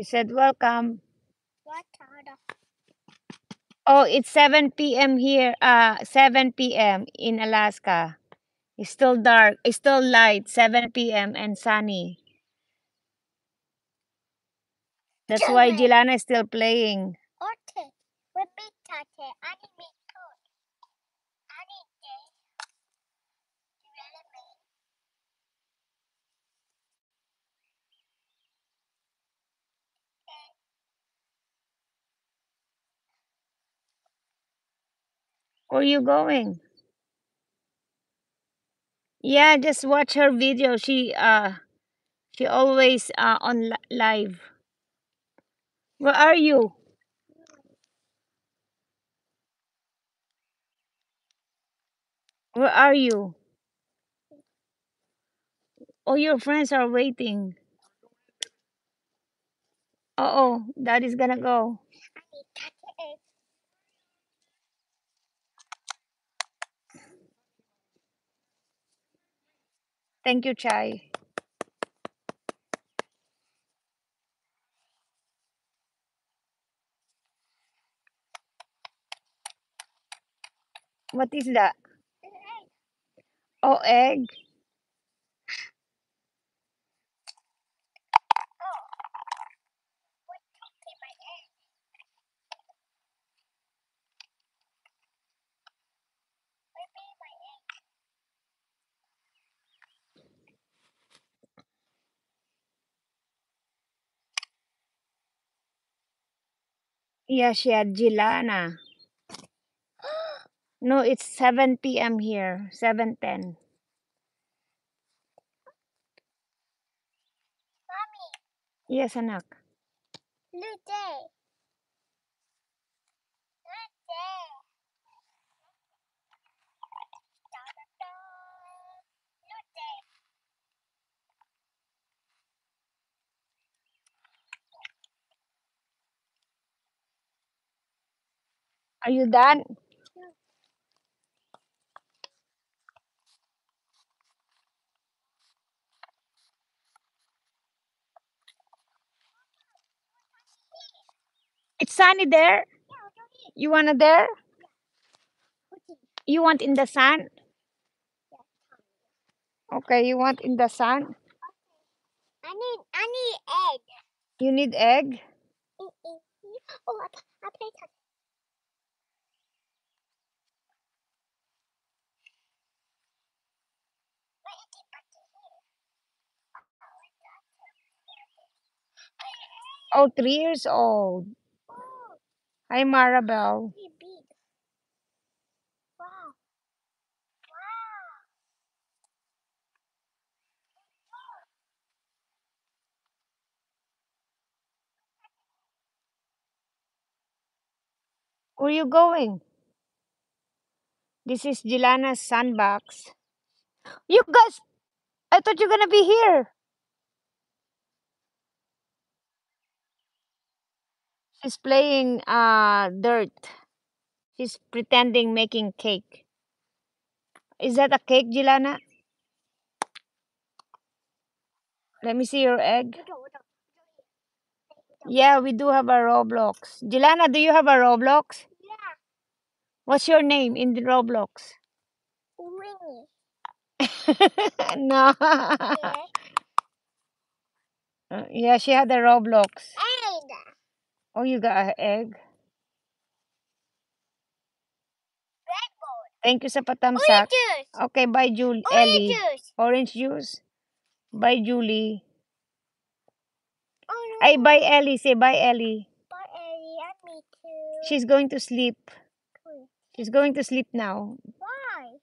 She said, welcome. What are the Oh, it's 7 p.m. here. 7 p.m. in Alaska. It's still dark. It's still light. 7 p.m. and sunny. That's why children? Jilana is still playing. Ote. Repeat tate. Anime code. Anime development. Where are you going? Yeah, just watch her video. She always on live. Where are you? Where are you? Oh, your friends are waiting. Oh, daddy's gonna go. Anime tate. Thank you, Chai. What is that? Oh, egg. Okay, my egg. Repeat my egg. Yeah, she had Jilana. No, it's 7 p.m. here. 7:10. Mommy. Yes, anak. Look there. Look there. Da, da, da. Look there. Are you done? It's sunny there. You wanna there? You want in the sun? Okay, you want in the sun? I need egg. You need egg? Oh, I play touch. Oh, 3 years old. Oh, Hi, Maribel. really big. Wow. Wow. Where you going? This is Jilana's sandbox. You guys, I thought you're gonna be here. She's playing dirt. She's pretending making cake. Is that a cake, Jilana? Let me see your egg. Yeah, we do have a Roblox. Jilana, do you have a Roblox? Yeah. What's your name in the Roblox? Winnie. No. Yeah. Yeah, she had a Roblox. Egg. Oh, you got an egg. Red ball. Thank you sa patamsak. Orange juice. Okay, bye, Julie. Orange Ellie. juice. Orange juice. Bye, Julie. Oh no. Ay, bye, Ellie. Say bye, Ellie. Bye, Ellie. And me too. She's going to sleep. She's going to sleep now. Why?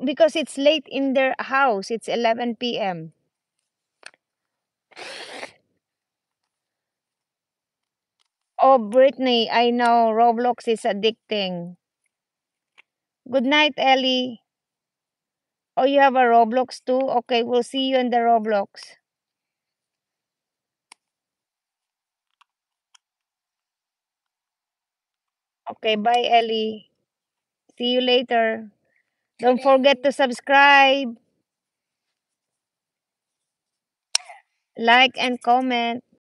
Because it's late in their house. It's 11 p.m. Oh, Brittany, I know Roblox is addicting. Good night, Ellie. Oh, you have a Roblox too? Okay, we'll see you in the Roblox. Okay, bye, Ellie. See you later. Don't forget to subscribe, like, and comment.